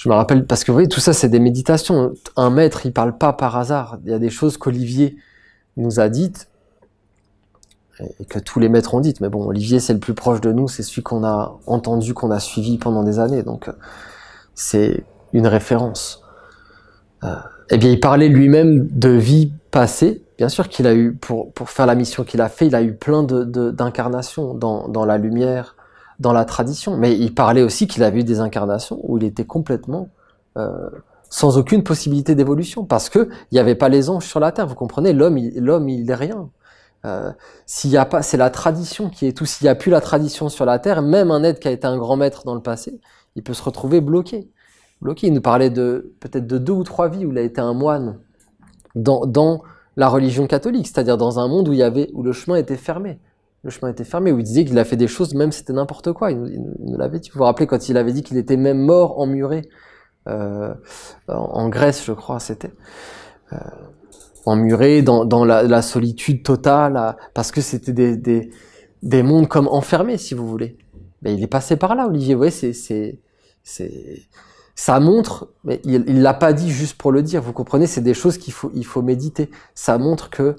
Je me rappelle, parce que vous voyez, tout ça, c'est des méditations. Un maître, il parle pas par hasard. Il y a des choses qu'Olivier nous a dites, et que tous les maîtres ont dites. Mais bon, Olivier, c'est le plus proche de nous, c'est celui qu'on a entendu, qu'on a suivi pendant des années. Donc, c'est une référence. Eh bien, il parlait lui-même de vie passée. Bien sûr qu'il a eu, pour faire la mission qu'il a fait, il a eu plein d'incarnations dans la lumière, dans la tradition. Mais il parlait aussi qu'il avait eu des incarnations où il était complètement sans aucune possibilité d'évolution, parce que il n'y avait pas les anges sur la terre. Vous comprenez, l'homme, il n'est rien. S'il y a pas, c'est la tradition qui est tout. S'il n'y a plus la tradition sur la terre, même un être qui a été un grand maître dans le passé, il peut se retrouver bloqué. Il nous parlait peut-être de 2 ou 3 vies où il a été un moine dans la religion catholique, c'est-à-dire dans un monde où le chemin était fermé. Le chemin était fermé, où il disait qu'il a fait des choses, même c'était n'importe quoi. Il nous l'avait dit. Vous vous rappelez quand il avait dit qu'il était même mort emmuré en Grèce, je crois, c'était emmuré dans la solitude totale, parce que c'était des mondes comme enfermés, si vous voulez. Mais il est passé par là, Olivier. Vous voyez, ça montre, mais il l'a pas dit juste pour le dire, vous comprenez, c'est des choses il faut méditer. Ça montre que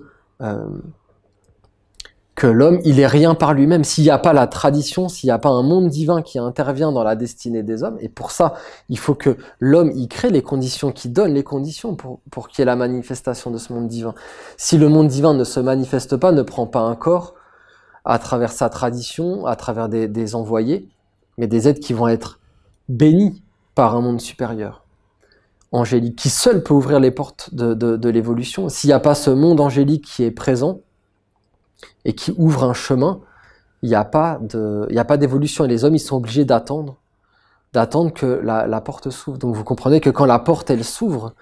l'homme, il est rien par lui-même. S'il n'y a pas la tradition, s'il n'y a pas un monde divin qui intervient dans la destinée des hommes, et pour ça, il faut que l'homme, il crée les conditions, qu'il donne les conditions pour qu'il y ait la manifestation de ce monde divin. Si le monde divin ne se manifeste pas, ne prend pas un corps, à travers sa tradition, à travers des envoyés, mais des êtres qui vont être bénis par un monde supérieur, angélique, qui seul peut ouvrir les portes de l'évolution. S'il n'y a pas ce monde angélique qui est présent et qui ouvre un chemin, il n'y a pas d'évolution. Et les hommes, ils sont obligés d'attendre que la porte s'ouvre. Donc vous comprenez que quand la porte, elle s'ouvre,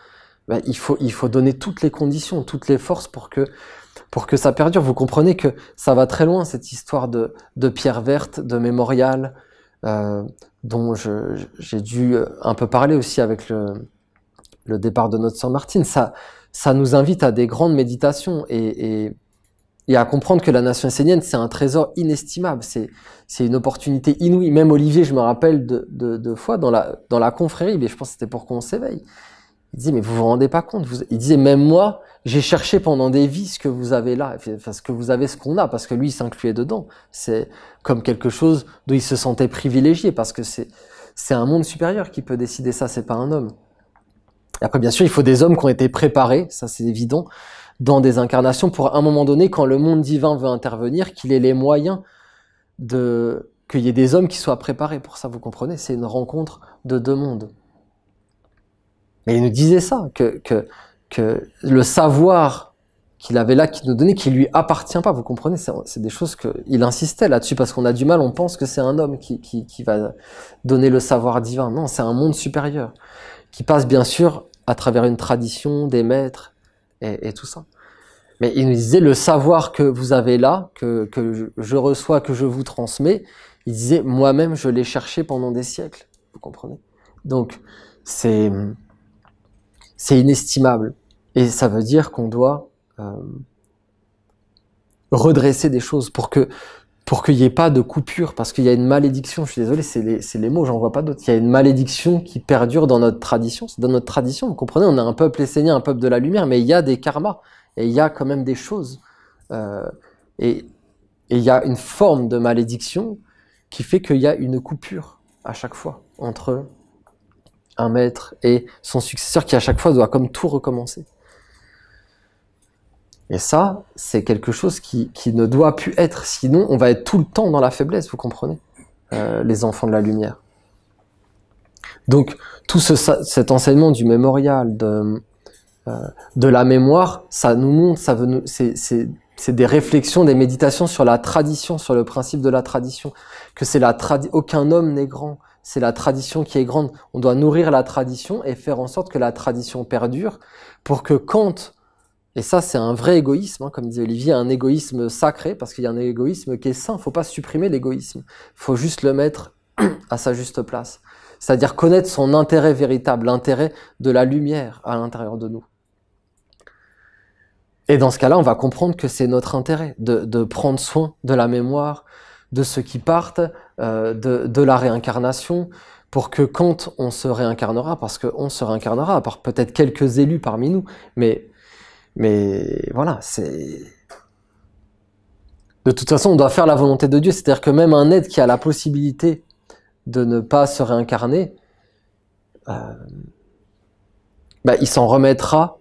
ben, il faut donner toutes les conditions, toutes les forces pour que ça perdure. Vous comprenez que ça va très loin, cette histoire de pierre verte, de mémorial, dont j'ai dû un peu parler aussi avec le départ de notre sœur Martine. Ça nous invite à des grandes méditations et à comprendre que la nation essénienne, c'est un trésor inestimable, c'est une opportunité inouïe. Même Olivier, je me rappelle de fois dans la confrérie, mais je pense que c'était pour qu'on s'éveille. Il disait, mais vous vous rendez pas compte, il disait, même moi, j'ai cherché pendant des vies ce que vous avez là, enfin, ce qu'on a, parce que lui, il s'incluait dedans. C'est comme quelque chose d'où il se sentait privilégié, parce que c'est un monde supérieur qui peut décider ça, c'est pas un homme. Et après, bien sûr, il faut des hommes qui ont été préparés, ça c'est évident, dans des incarnations pour, à un moment donné, quand le monde divin veut intervenir, qu'il ait les moyens qu'il y ait des hommes qui soient préparés pour ça, vous comprenez? C'est une rencontre de 2 mondes. Et il nous disait ça, que le savoir qu'il avait là, qu'il nous donnait, qui lui appartient pas, vous comprenez, c'est des choses il insistait là-dessus, parce qu'on a du mal, on pense que c'est un homme qui va donner le savoir divin. Non, c'est un monde supérieur, qui passe bien sûr à travers une tradition, des maîtres, et tout ça. Mais il nous disait, le savoir que vous avez là, que je reçois, que je vous transmets, il disait, moi-même, je l'ai cherché pendant des siècles, vous comprenez. Donc, c'est inestimable. Et ça veut dire qu'on doit redresser des choses pour qu'il n'y ait pas de coupure, parce qu'il y a une malédiction, je suis désolé, c'est les mots, j'en vois pas d'autres. Il y a une malédiction qui perdure dans notre tradition. C'est dans notre tradition, vous comprenez, on est un peuple essénien, un peuple de la lumière, mais il y a des karmas, et il y a quand même des choses. Et il y a une forme de malédiction qui fait qu'il y a une coupure à chaque fois entre un maître et son successeur qui à chaque fois doit comme tout recommencer. Et ça, c'est quelque chose qui ne doit plus être, sinon on va être tout le temps dans la faiblesse, vous comprenez, les enfants de la lumière. Donc tout cet enseignement du mémorial, de la mémoire, ça nous montre, c'est des réflexions, des méditations sur la tradition, sur le principe de la tradition, que c'est aucun homme n'est grand. C'est la tradition qui est grande. On doit nourrir la tradition et faire en sorte que la tradition perdure pour que et ça c'est un vrai égoïsme, hein, comme disait Olivier, un égoïsme sacré, parce qu'il y a un égoïsme qui est sain, faut pas supprimer l'égoïsme, faut juste le mettre à sa juste place. C'est-à-dire connaître son intérêt véritable, l'intérêt de la lumière à l'intérieur de nous. Et dans ce cas-là, on va comprendre que c'est notre intérêt de prendre soin de la mémoire, de ceux qui partent, de la réincarnation, pour que quand on se réincarnera, parce qu'on se réincarnera, à part peut-être quelques élus parmi nous, mais voilà, c'est... De toute façon, on doit faire la volonté de Dieu, c'est-à-dire que même un être qui a la possibilité de ne pas se réincarner, il s'en remettra,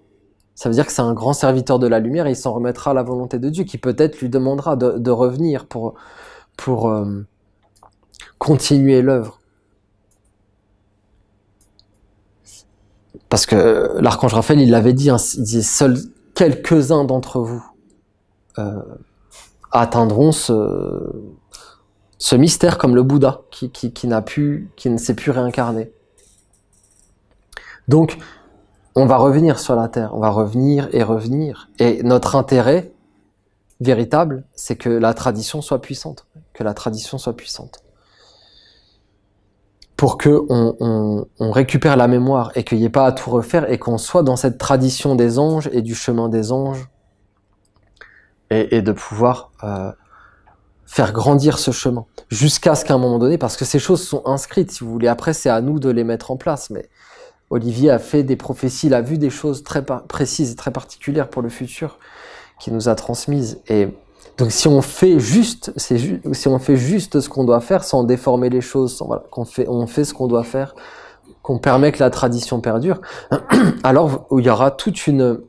ça veut dire que c'est un grand serviteur de la lumière, et il s'en remettra à la volonté de Dieu, qui peut-être lui demandera de revenir pour continuer l'œuvre. Parce que l'archange Raphaël, il l'avait dit, hein, il disait, seuls quelques-uns d'entre vous atteindront ce mystère comme le Bouddha, qui ne s'est plus réincarné. Donc, on va revenir sur la Terre, on va revenir, et notre intérêt véritable, c'est que la tradition soit puissante, pour que on récupère la mémoire, et qu'il n'y ait pas à tout refaire, et qu'on soit dans cette tradition des anges, et du chemin des anges, et de pouvoir faire grandir ce chemin, jusqu'à ce qu'à un moment donné, parce que ces choses sont inscrites, si vous voulez, après c'est à nous de les mettre en place, mais Olivier a fait des prophéties, il a vu des choses très précises et très particulières pour le futur, qui nous a transmises, et donc si on fait juste, si on fait juste ce qu'on doit faire, sans déformer les choses, on fait ce qu'on doit faire, qu'on permet que la tradition perdure, alors il y aura toute une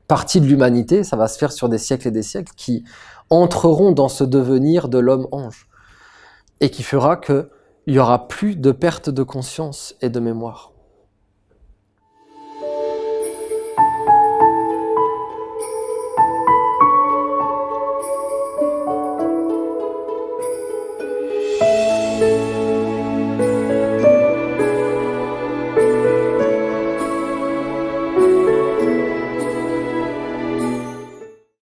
partie de l'humanité, ça va se faire sur des siècles et des siècles, qui entreront dans ce devenir de l'homme-ange, et qui fera qu'il n'y aura plus de perte de conscience et de mémoire.